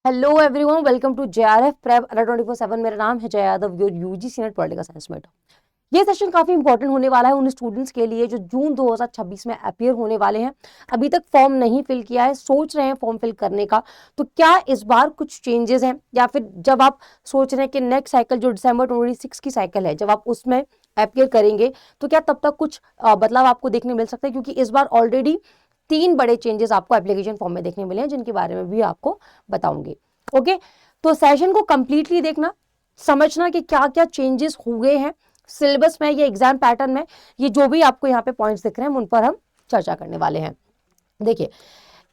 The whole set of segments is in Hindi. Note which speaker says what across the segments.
Speaker 1: Hello everyone, welcome to JRF prep Adda 24/7। मेरा नाम है Jay Yadav, your UG senior political science mate. ये सेशन काफी इंपॉर्टेंट होने वाला है उन स्टूडेंट्स के लिए जो जून 2026 में अपियर होने वाले हैं। अभी तक फॉर्म नहीं फिल किया है, सोच रहे हैं फॉर्म फिल करने का, तो क्या इस बार कुछ चेंजेस हैं, या फिर जब आप सोच रहे हैं कि नेक्स्ट साइकिल जो दिसंबर 26 की साइकिल है, जब आप उसमें अपियर करेंगे तो क्या तब तक कुछ बदलाव आपको देखने मिल सकता है, क्योंकि इस बार ऑलरेडी 3 बड़े चेंजेस आपको एप्लीकेशन फॉर्म में देखने मिले हैं, जिनके बारे में भी आपको बताऊंगी। ओके, तो सेशन को कंप्लीटली देखना, समझना कि क्या क्या चेंजेस हुए हैं सिलेबस में या एग्जाम पैटर्न में। ये जो भी आपको यहाँ पे पॉइंट्स दिख रहे हैं उन पर हम चर्चा करने वाले हैं। देखिए,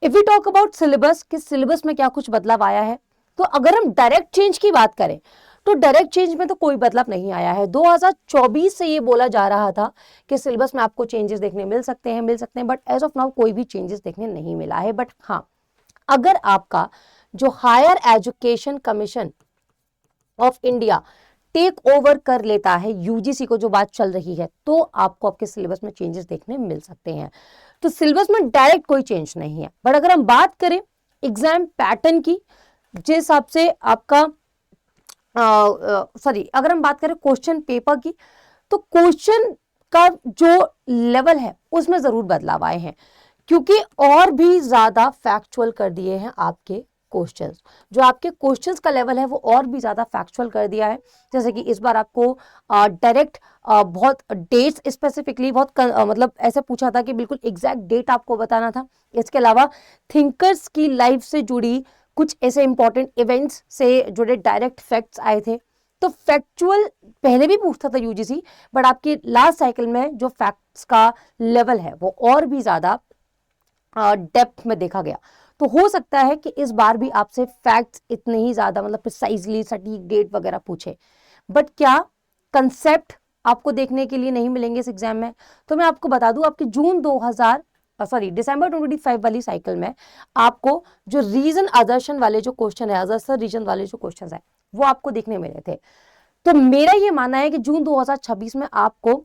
Speaker 1: if we talk about syllabus, कि सिलेबस में क्या कुछ बदलाव आया है, तो अगर हम डायरेक्ट चेंज की बात करें तो डायरेक्ट चेंज में तो कोई बदलाव नहीं आया है। 2024 से ये बोला जा रहा था कि सिलेबस में आपको चेंजेस देखने मिल सकते हैं, बट एज ऑफ नाउ कोई भी चेंजेस देखने नहीं मिला है। बट हाँ, अगर आपका जो higher education commission of India take over कर लेता है यूजीसी को, जो बात चल रही है, तो आपको आपके सिलेबस में चेंजेस देखने मिल सकते हैं। तो सिलेबस में डायरेक्ट कोई चेंज नहीं है, बट अगर हम बात करें एग्जाम पैटर्न की, जिस हिसाब से आपका अगर हम बात करें क्वेश्चन पेपर की, तो क्वेश्चन का जो लेवल है उसमें जरूर बदलाव आए हैं, क्योंकि और भी ज्यादा फैक्चुअल कर दिए हैं आपके क्वेश्चंस। जो आपके क्वेश्चंस का लेवल है वो और भी ज्यादा फैक्चुअल कर दिया है। जैसे कि इस बार आपको डायरेक्ट बहुत डेट्स स्पेसिफिकली बहुत मतलब ऐसे पूछा था कि बिल्कुल एग्जैक्ट डेट आपको बताना था। इसके अलावा थिंकर्स की लाइफ से जुड़ी कुछ ऐसे इंपॉर्टेंट इवेंट्स से जुड़े डायरेक्ट फैक्ट्स आए थे। तो फैक्चुअल पहले भी पूछता था यूजीसी, बट आपकी लास्ट साइकिल में जो फैक्ट्स का लेवल है वो और भी ज्यादा डेप्थ में देखा गया। तो हो सकता है कि इस बार भी आपसे फैक्ट्स इतने ही ज्यादा मतलब प्रिसाइजली सटीक डेट वगैरह पूछे, बट क्या कंसेप्ट आपको देखने के लिए नहीं मिलेंगे इस एग्जाम में। तो मैं आपको बता दूं, आपके दिसंबर 2025 वाली साइकिल में आपको जो रीजन आदर्शन वाले जो क्वेश्चन है, आदर्शन रीजन वाले जो क्वेश्चन है, वो आपको देखने मिले थे। तो मेरा ये मानना है कि जून 2026 में आपको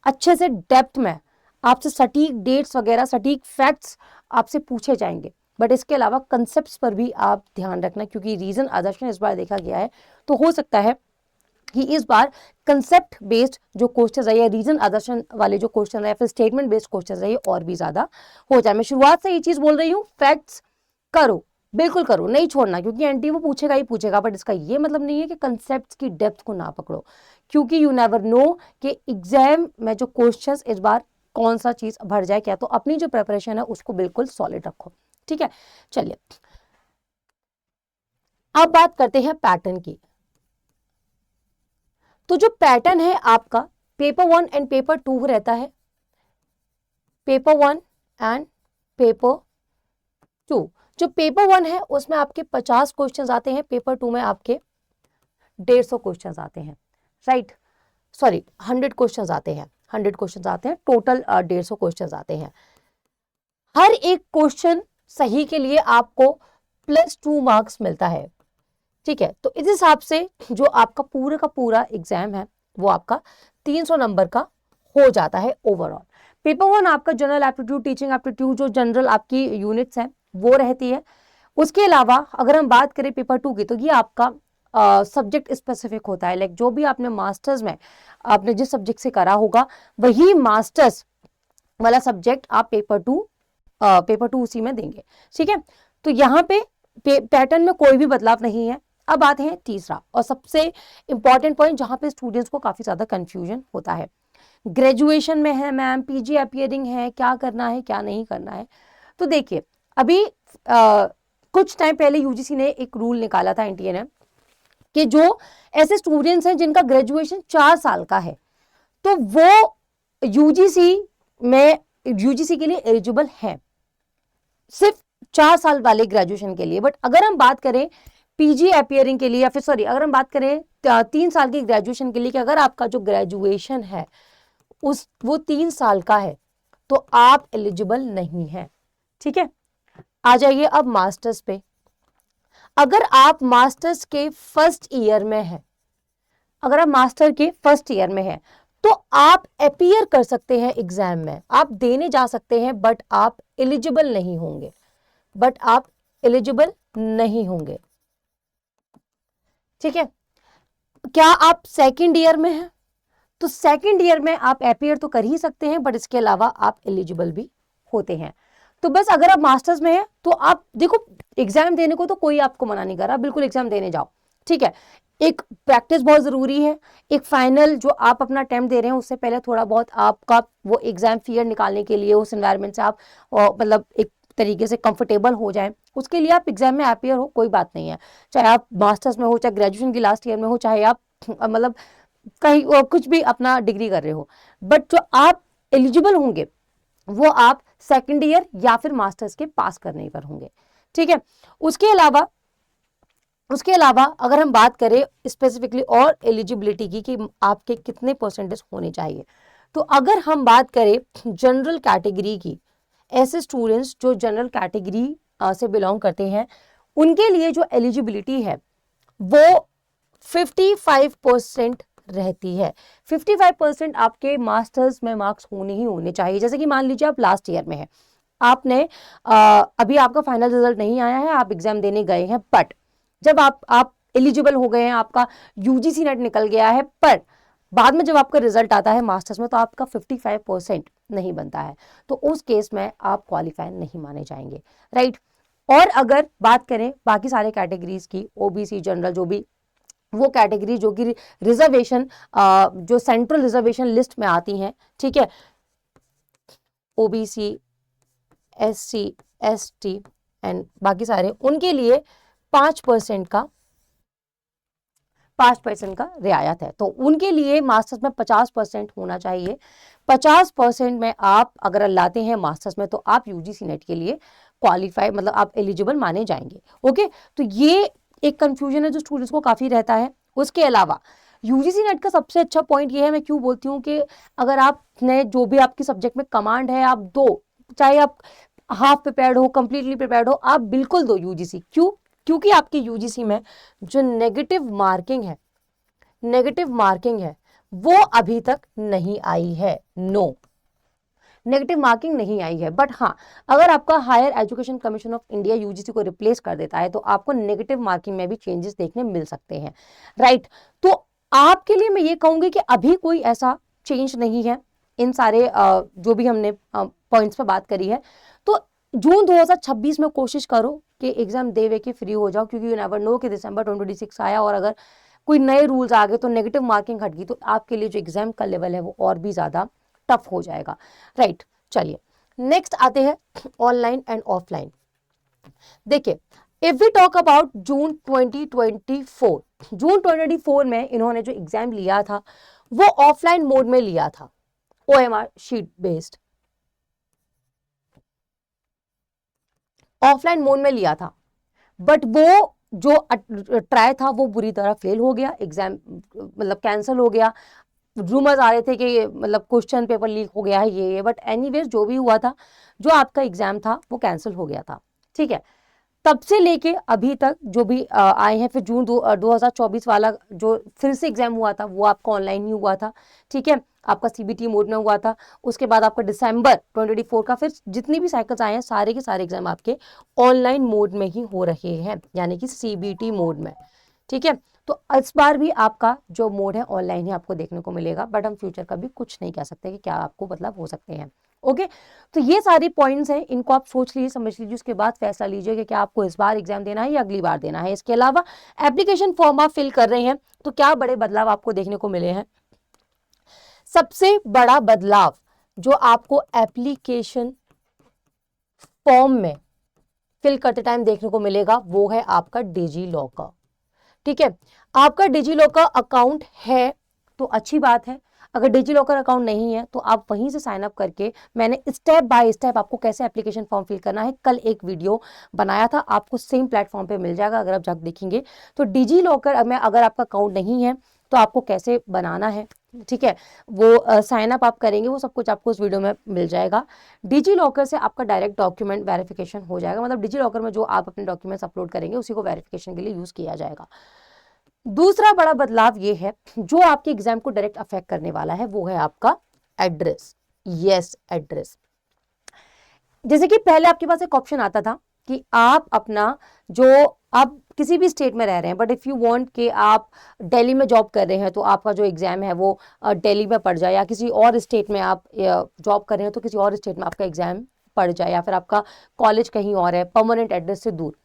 Speaker 1: अच्छे से डेप्थ में आपसे सटीक डेट्स वगैरह, सटीक फैक्ट्स आपसे पूछे जाएंगे। बट इसके अलावा कंसेप्ट्स पर भी आप ध्यान रखना, क्योंकि रीजन आदर्शन इस बार देखा गया है, तो हो सकता है कि इस बार कंसेप्ट बेस्ड जो क्वेश्चन है या रीजन आदर्शन वाले जो क्वेश्चन है या फिर स्टेटमेंट बेस्ड क्वेश्चन है, ये और भी ज्यादा हो जाए। मैं शुरुआत से ये चीज बोल रही हूँ, फैक्ट्स करो, बिल्कुल करो, नहीं छोड़ना, क्योंकि एनटी वो पूछेगा ही पूछेगा। बट इसका ये मतलब नहीं है कि कंसेप्ट्स की डेप्थ को ना पकड़ो, क्योंकि यू नेवर नो कि एग्जाम में जो क्वेश्चंस इस बार कौन सा चीज भर जाए क्या। तो अपनी जो प्रिपरेशन है उसको बिल्कुल सॉलिड रखो, ठीक है। चलिए, अब बात करते हैं पैटर्न की। तो जो पैटर्न है आपका पेपर 1 एंड पेपर 2 रहता है, पेपर 1 एंड पेपर 2। जो पेपर 1 है उसमें आपके 50 क्वेश्चंस आते हैं, पेपर 2 में आपके 150 क्वेश्चंस आते हैं, राइट। 100 क्वेश्चंस आते हैं, 100 क्वेश्चंस आते हैं, टोटल 150 क्वेश्चंस आते हैं। हर एक क्वेश्चन सही के लिए आपको +2 मार्क्स मिलता है, ठीक है। तो इस हिसाब से जो आपका पूरा का पूरा एग्जाम है वो आपका 300 नंबर का हो जाता है ओवरऑल। पेपर 1 आपका जनरल एप्टीट्यूड, टीचिंग एप्टीट्यूड, जो जनरल आपकी यूनिट्स हैं वो रहती है। उसके अलावा अगर हम बात करें पेपर 2 की, तो ये आपका सब्जेक्ट स्पेसिफिक होता है। लाइक जो भी आपने मास्टर्स में आपने जिस सब्जेक्ट से करा होगा, वही मास्टर्स वाला सब्जेक्ट आप पेपर 2 उसी में देंगे, ठीक है। तो यहाँ पे पैटर्न में कोई भी बदलाव नहीं है। अब आते हैं तीसरा और सबसे इंपॉर्टेंट पॉइंट, जहां पे स्टूडेंट्स को काफी ज्यादा कंफ्यूजन होता है। ग्रेजुएशन में है मैम, पीजी अपियरिंग है, क्या करना है क्या नहीं करना है। तो देखिए, अभी कुछ टाइम पहले यूजीसी ने एक रूल निकाला था, एनटीए ने, कि जो ऐसे स्टूडेंट्स हैं जिनका ग्रेजुएशन 4 साल का है, तो वो यूजीसी के लिए एलिजिबल है, सिर्फ 4 साल वाले ग्रेजुएशन के लिए। बट अगर हम बात करें पीजी अपियरिंग के लिए, या फिर अगर हम बात करें 3 साल की ग्रेजुएशन के लिए, कि अगर आपका जो ग्रेजुएशन है वो 3 साल का है, तो आप एलिजिबल नहीं है, ठीक है। आ जाइए अब मास्टर्स पे। अगर आप मास्टर्स के फर्स्ट ईयर में है, अगर आप मास्टर के फर्स्ट ईयर में है, तो आप अपीयर कर सकते हैं एग्जाम में, आप देने जा सकते हैं, बट आप एलिजिबल नहीं होंगे, ठीक है। क्या आप सेकेंड ईयर में हैं तो सेकेंड ईयर में आप अपीयर तो कर ही सकते हैं, बट इसके अलावा आप एलिजिबल भी होते हैं। तो बस अगर आप मास्टर्स में हैं तो आप देखो, एग्जाम देने को तो कोई आपको मना नहीं कर रहा, बिल्कुल एग्जाम देने जाओ, ठीक है। एक प्रैक्टिस बहुत जरूरी है, एक फाइनल जो आप अपना अटेम्प्ट दे रहे हैं उससे पहले थोड़ा बहुत आपका वो एग्जाम फियर निकालने के लिए उस एनवायरनमेंट से आप मतलब एक तरीके से कंफर्टेबल हो जाए, उसके लिए आप एग्जाम में अपीयर हो, कोई बात नहीं है। चाहे आप मास्टर्स में हो, चाहे ग्रेजुएशन की लास्ट ईयर में हो, चाहे आप मतलब कहीं कुछ भी अपना डिग्री कर रहे हो, बट जो आप एलिजिबल होंगे वो आप सेकेंड ईयर या फिर मास्टर्स के पास करने पर होंगे, ठीक है। उसके अलावा अगर हम बात करें स्पेसिफिकली और एलिजिबिलिटी की कि आपके कितने परसेंटेज होने चाहिए, तो अगर हम बात करें जनरल कैटेगरी की, ऐसे स्टूडेंट्स जो जनरल कैटेगरी से बिलोंग करते हैं, उनके लिए जो एलिजिबिलिटी है वो 55% रहती है। 55% आपके मास्टर्स में मार्क्स होने ही होने चाहिए। जैसे कि मान लीजिए आप लास्ट ईयर में हैं, आपने अभी आपका फाइनल रिजल्ट नहीं आया है, आप एग्जाम देने गए हैं, बट जब आप एलिजिबल हो गए हैं, आपका यूजीसी नेट निकल गया है, पर बाद में जब आपका रिजल्ट आता है मास्टर्स में तो आपका 55% नहीं बनता है, तो उस केस में आप क्वालिफाई नहीं माने जाएंगे, राइट। और अगर बात करें बाकी सारे कैटेगरीज की, ओबीसी, जनरल, जो भी वो कैटेगरी जो कि रिजर्वेशन जो सेंट्रल रिजर्वेशन लिस्ट में आती हैं, ठीक है, ओबीसी, एससी, एसटी एंड बाकी सारे, उनके लिए 5% का 5% का रियायत है, तो उनके लिए मास्टर्स में 50% होना चाहिए। 50% में आप अगर लाते हैं मास्टर्स में तो आप यूजीसी नेट के लिए क्वालिफाई, मतलब आप एलिजिबल माने जाएंगे, ओके। तो ये एक कंफ्यूजन है जो स्टूडेंट्स को काफी रहता है। उसके अलावा यूजीसी नेट का सबसे अच्छा पॉइंट ये है, मैं क्यों बोलती हूँ कि अगर आपने जो भी आपकी सब्जेक्ट में कमांड है आप दो, चाहे आप हाफ प्रिपेयर्ड हो, कंप्लीटली प्रिपेयर्ड हो, आप बिल्कुल दो यूजीसी। क्यों? क्योंकि आपकी यूजीसी में जो नेगेटिव मार्किंग है वो अभी तक नहीं आई है, नो, नेगेटिव मार्किंग नहीं आई है। बट हाँ, अगर आपका higher education commission of India UGC को रिप्लेस कर देता है तो आपको नेगेटिव मार्किंग में भी चेंजेस देखने मिल सकते हैं, राइट। तो आपके लिए मैं ये कहूंगी कि अभी कोई ऐसा चेंज नहीं है, इन सारे जो भी हमने पॉइंट्स पे बात करी है। तो जून 2026 में कोशिश करो कि एग्जाम दे के फ्री हो जाओ, क्योंकि यू नेवर नो कि दिसंबर 2026 आया और अगर कोई नए रूल्स आ गए तो नेगेटिव मार्किंग हट गई तो आपके लिए जो एग्जाम का लेवल है वो और भी ज्यादा टफ हो जाएगा, राइट। चलिए नेक्स्ट आते हैं ऑनलाइन एंड ऑफलाइन। देखिए, इफ वी टॉक अबाउट जून 2024 में इन्होंने जो एग्जाम लिया था वो ऑफलाइन मोड में लिया था, OMR sheet based offline mode में लिया था, बट वो जो ट्राई था वो बुरी तरह फेल हो गया, एग्जाम मतलब कैंसिल हो गया। रूमर्स आ रहे थे कि मतलब क्वेश्चन पेपर लीक हो गया है, ये बट एनीवेज जो भी हुआ था, जो आपका एग्जाम था वो कैंसिल हो गया था, ठीक है। तब से लेके अभी तक जो भी आए हैं, फिर जून 2024 वाला जो फिर से एग्जाम हुआ था वो आपका ऑनलाइन ही हुआ था, ठीक है, आपका सीबीटी मोड में हुआ था। उसके बाद आपका दिसंबर 2024 का फिर जितनी भी साइकिल्स आए हैं सारे के सारे एग्जाम आपके ऑनलाइन मोड में ही हो रहे हैं, यानी कि सीबीटी मोड में, ठीक है। तो इस बार भी आपका जो मोड है ऑनलाइन ही आपको देखने को मिलेगा, बट हम फ्यूचर का भी कुछ नहीं कह सकते कि क्या आपको मतलब हो सकते हैं, ओके। तो ये सारे पॉइंट्स हैं, इनको आप सोच लीजिए, समझ लीजिए, उसके बाद फैसला लीजिए कि क्या आपको इस बार एग्जाम देना है या अगली बार देना है। इसके अलावा एप्लीकेशन फॉर्म आप फिल कर रहे हैं तो क्या बड़े बदलाव आपको देखने को मिले हैं? सबसे बड़ा बदलाव जो आपको एप्लीकेशन फॉर्म में फिल करते टाइम देखने को मिलेगा वो है आपका डिजी लॉकर, ठीक है। आपका डिजी लॉकर अकाउंट है तो अच्छी बात है, अगर डिजी लॉकर अकाउंट नहीं है तो आप वहीं से साइन अप करके, मैंने स्टेप बाय स्टेप आपको कैसे एप्लीकेशन फॉर्म फिल करना है कल एक वीडियो बनाया था, आपको सेम प्लेटफॉर्म पे मिल जाएगा अगर आप जाकर देखेंगे। तो डिजी लॉकर में अगर आपका अकाउंट नहीं है तो आपको कैसे बनाना है, ठीक है, वो साइन अप आप करेंगे, वो सब कुछ आपको उस वीडियो में मिल जाएगा। डिजी लॉकर से आपका डायरेक्ट डॉक्यूमेंट वेरिफिकेशन हो जाएगा, मतलब डिजी लॉकर में जो आप अपने डॉक्यूमेंट्स अपलोड करेंगे उसी को वेरिफिकेशन के लिए यूज किया जाएगा। दूसरा बड़ा बदलाव ये है जो आपके एग्जाम को डायरेक्ट अफेक्ट करने वाला है, वो है आपका एड्रेस। Yes, address. जैसे कि पहले आपके पास एक ऑप्शन आता था कि आप अपना जो आप किसी भी स्टेट में रह रहे हैं, बट इफ़ यू वांट कि आप दिल्ली में जॉब कर रहे हैं तो आपका जो एग्ज़ाम है वो दिल्ली में पड़ जाए, या किसी और स्टेट में आप जॉब कर रहे हैं तो किसी और स्टेट में आपका एग्ज़ाम पड़ जाए, या फिर आपका कॉलेज कहीं और है परमानेंट एड्रेस से दूर,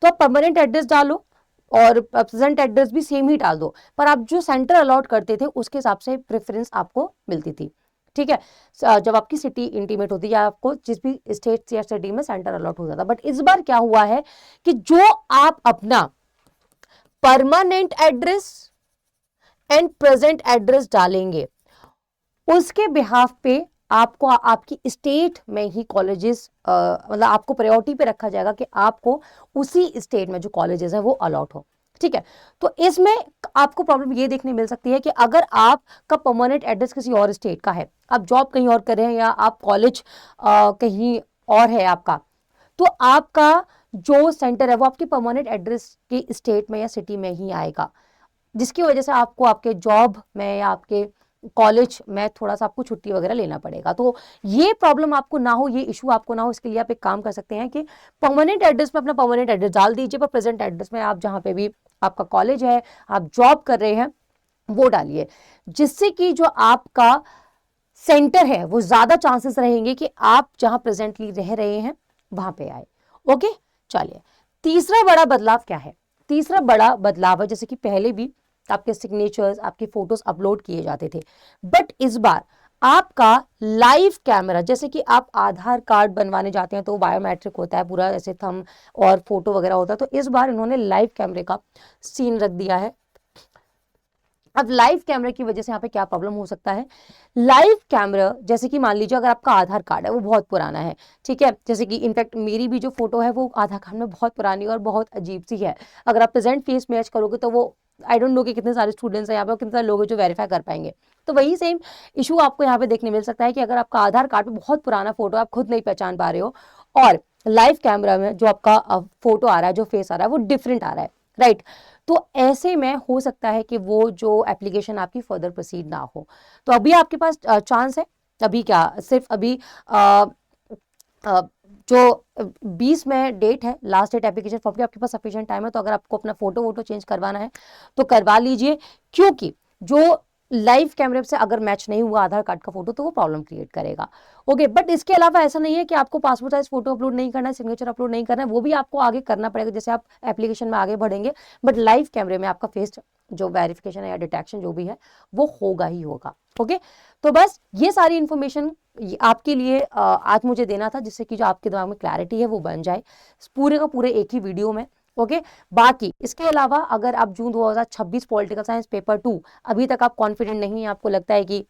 Speaker 1: तो आप परमानेंट एड्रेस डालो और प्रेजेंट एड्रेस भी सेम ही डाल दो, पर आप जो सेंटर अलॉट करते थे उसके हिसाब से प्रेफरेंस आपको मिलती थी। ठीक है, जब आपकी सिटी इंटीमेट होती है या आपको जिस भी स्टेट या सिटी में सेंटर अलॉट हो जाता। बट इस बार क्या हुआ है कि जो आप अपना permanent address and present address डालेंगे उसके बिहाफ पे आपको आपकी स्टेट में ही कॉलेजेस मतलब आपको प्रायोरिटी पे रखा जाएगा कि आपको उसी स्टेट में जो कॉलेजेस हैं वो अलॉट हो। ठीक है, तो इसमें आपको प्रॉब्लम ये देखने मिल सकती है कि अगर आपका परमानेंट एड्रेस किसी और स्टेट का है, आप जॉब कहीं और कर रहे हैं या आप कॉलेज कहीं और है आपका, तो आपका जो सेंटर है वो आपके परमानेंट एड्रेस के स्टेट में या सिटी में ही आएगा, जिसकी वजह से आपको आपके जॉब में या आपके कॉलेज में थोड़ा सा आपको छुट्टी वगैरह लेना पड़ेगा। तो ये प्रॉब्लम आपको ना हो, ये इशू आपको ना हो, इसके लिए आप एक काम कर सकते हैं कि परमानेंट एड्रेस में अपना परमानेंट एड्रेस डाल दीजिए, पर प्रेजेंट एड्रेस में आप जहाँ पे भी आपका कॉलेज है, आप जॉब कर रहे हैं, वो डालिए, जिससे कि जो आपका सेंटर है वो ज्यादा चांसेस रहेंगे कि आप जहां प्रेजेंटली रह रहे हैं वहां पे आए। ओके, चलिए तीसरा बड़ा बदलाव क्या है? तीसरा बड़ा बदलाव है, जैसे कि पहले भी आपके सिग्नेचर्स, आपके फोटोज अपलोड किए जाते थे, बट इस बार आपका लाइव कैमरा, जैसे कि आप आधार कार्ड बनवाने जाते हैं तो बायोमेट्रिक होता है पूरा, ऐसे थंब और फोटो वगैरह होता है, तो इस बार इन्होंने लाइव कैमरे का सीन रख दिया है। अब लाइव कैमरे की वजह से यहाँ पे क्या प्रॉब्लम हो सकता है? लाइव कैमरा, जैसे कि मान लीजिए अगर आपका आधार कार्ड है वो बहुत पुराना है, ठीक है, जैसे कि इनफैक्ट मेरी भी जो फोटो है वो आधार कार्ड में बहुत पुरानी और बहुत अजीब सी है, अगर आप प्रेजेंट फेस मैच करोगे तो वो आई डोंट नो कि कितने सारे स्टूडेंट्स हैं यहाँ पे और कितने सारे लोग हैं जो वेरीफाई कर पाएंगे। तो वही सेम इशू आपको यहाँ पे देखने मिल सकता है कि अगर आपका आधार कार्ड में बहुत पुराना फोटो आप खुद नहीं पहचान पा रहे हो और लाइव कैमरा में जो आपका फोटो आ रहा है, जो फेस आ रहा है वो डिफरेंट आ रहा है, राइट, तो ऐसे में हो सकता है कि वो जो एप्लीकेशन आपकी फर्दर प्रोसीड ना हो। तो अभी आपके पास चांस है, अभी क्या सिर्फ अभी जो 20 में डेट है, लास्ट डेट एप्लीकेशन फॉर्म की, आपके पास सफिशिएंट टाइम है, तो अगर आपको अपना फोटो चेंज करवाना है तो करवा लीजिए, क्योंकि जो लाइव कैमरे से अगर मैच नहीं हुआ आधार कार्ड का फोटो तो वो प्रॉब्लम क्रिएट करेगा। ओके, बट इसके अलावा ऐसा नहीं है कि आपको पासपोर्ट साइज फोटो अपलोड नहीं करना है, सिग्नेचर अपलोड नहीं करना है, वो भी आपको आगे करना पड़ेगा जैसे आप एप्लीकेशन में आगे बढ़ेंगे, बट लाइव कैमरे में आपका फेस जो वेरिफिकेशन है या डिटेक्शन जो भी है वो होगा ही होगा। ओके, तो बस ये सारी इंफॉर्मेशन आपके लिए आज मुझे देना था, जिससे कि जो आपके दिमाग में क्लैरिटी है वो बन जाए पूरे का पूरे एक ही वीडियो में। ओके, बाकी इसके अलावा अगर आप जून 2026 पॉलिटिकल साइंस पेपर 2 अभी तक आप कॉन्फिडेंट नहीं है, आपको लगता है कि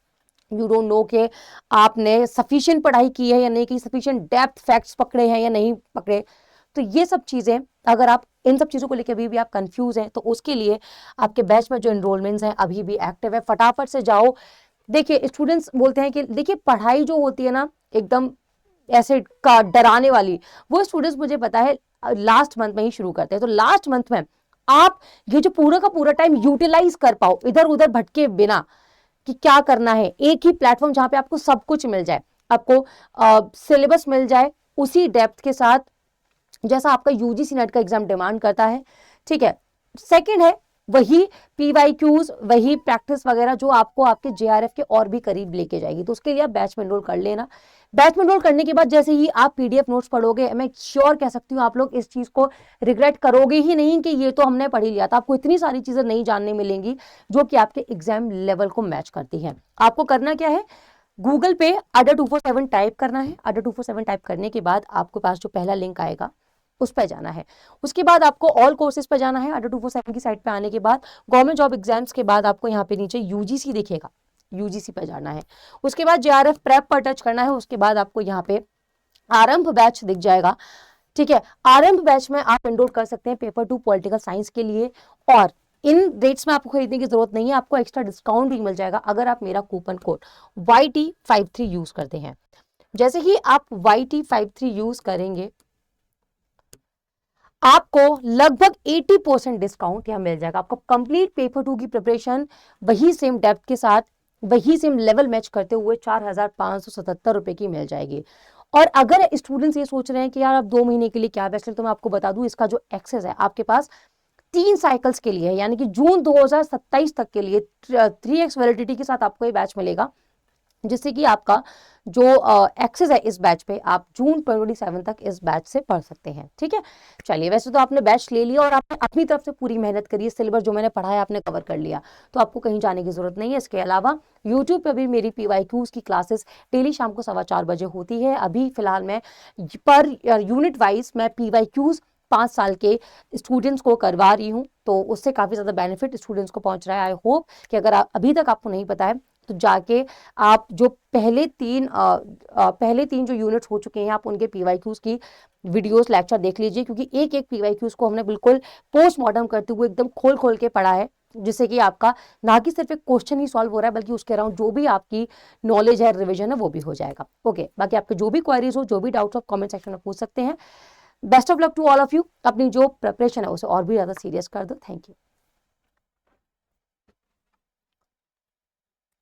Speaker 1: यू डोंट नो कि आपने सफिशिएंट पढ़ाई की है या नहीं की, सफिशिएंट डेप्थ फैक्ट्स पकड़े हैं या नहीं पकड़े, तो ये सब चीजें अगर आप इन सब चीजों को लेकर अभी भी आप कंफ्यूज हैं तो उसके लिए आपके बैच में जो एनरोलमेंट्स हैं अभी भी एक्टिव है, फटाफट से जाओ। देखिए स्टूडेंट्स बोलते हैं कि देखिए पढ़ाई जो होती है ना एकदम ऐसे का डराने वाली, वो स्टूडेंट्स मुझे पता है लास्ट मंथ में ही शुरू करते हैं, तो लास्ट मंथ में आप ये जो पूरा का पूरा टाइम यूटिलाइज कर पाओ इधर उधर भटके बिना कि क्या करना है, एक ही प्लेटफॉर्म जहां पे आपको सब कुछ मिल जाए, आपको सिलेबस मिल जाए उसी डेप्थ के साथ जैसा आपका यूजीसी नेट का एग्जाम डिमांड करता है। ठीक है, सेकंड है वही पीवाईक्यूज, वही प्रैक्टिस वगैरह जो आपको आपके जेआरएफ के और भी करीब लेके जाएगी, तो उसके लिए आप बैच में एनरोल कर लेना। बैच में एनरोल करने के बाद जैसे ही आप पीडीएफ नोट्स पढ़ोगे, मैं श्योर कह सकती हूँ आप लोग इस चीज को रिग्रेट करोगे ही नहीं कि ये तो हमने पढ़ ही लिया था। आपको इतनी सारी चीजें नहीं जानने मिलेंगी जो कि आपके एग्जाम लेवल को मैच करती है। आपको करना क्या है, गूगल पे अडा 247 टाइप करना है, अडा 247 टाइप करने के बाद आपके पास जो पहला लिंक आएगा उस पर जाना है, उसके बाद आपको ऑल कोर्सेज पर जाना है। अडा 247 की साइट पे आने के बाद गवर्नमेंट जॉब एग्जाम्स के बाद आपको यहाँ पे नीचे यूजीसी दिखेगा, यूजीसी पर जाना है, उसके बाद जेआरएफ प्रेप पर टच करना है, उसके बाद आपको यहाँ पे आरंभ बैच दिख जाएगा। ठीक है, आरंभ बैच में आप एनरोल कर सकते हैं पेपर 2 पॉलिटिकल साइंस के लिए, और इन रेट्स में आपको खरीदने की जरूरत नहीं है, आपको एक्स्ट्रा डिस्काउंट भी मिल जाएगा अगर आप मेरा कूपन कोड YT53 यूज करते हैं। जैसे ही आप YT53 यूज करेंगे आपको लगभग 80% डिस्काउंट यहाँ मिल जाएगा। आपको कंप्लीट पेपर 2 की प्रिपरेशन वही सेम डेप्थ के साथ, वही सेम लेवल मैच करते हुए 4,577 रुपए की मिल जाएगी। और अगर स्टूडेंट्स ये सोच रहे हैं कि यार अब 2 महीने के लिए क्या बैच लें, तो मैं आपको बता दूं इसका जो एक्सेस है आपके पास 3 साइकिल्स के लिए है, यानी कि जून 2027 तक के लिए 3x वैलिडिटी के साथ आपको ये बैच मिलेगा, जिससे कि आपका जो एक्सेस है इस बैच पे आप जून 27 तक इस बैच से पढ़ सकते हैं। ठीक है, चलिए वैसे तो आपने बैच ले लिया और आपने अपनी तरफ से पूरी मेहनत करी, सिलेबस जो मैंने पढ़ाया आपने कवर कर लिया, तो आपको कहीं जाने की जरूरत नहीं है। इसके अलावा यूट्यूब पे भी मेरी PYQs की क्लासेस डेली शाम को 4:15 बजे होती है। अभी फिलहाल मैं पर यूनिट वाइज मैं PYQs 5 साल के स्टूडेंट्स को करवा रही हूँ, तो उससे काफ़ी ज़्यादा बेनिफिट स्टूडेंट्स को पहुंच रहा है। आई होप कि अगर अभी तक आपको नहीं पता है तो जाके आप जो पहले तीन जो यूनिट्स हो चुके हैं आप उनके PYQs की वीडियोस लेक्चर देख लीजिए, क्योंकि एक एक PYQs को हमने बिल्कुल पोस्टमार्टम करते हुए एकदम खोल खोल के पढ़ा है, जिससे कि आपका ना कि सिर्फ एक क्वेश्चन ही सॉल्व हो रहा है बल्कि उसके अराउंड जो भी आपकी नॉलेज है, रिविजन है, वो भी हो जाएगा। ओके, बाकी आपके जो भी क्वेरीज हो, जो भी डाउट्स हो, कमेंट सेक्शन में पूछ सकते हैं। Best of luck to all of you. अपनी जो प्रिपरेशन है उसे और भी ज़्यादा सीरियस कर दो। Thank you.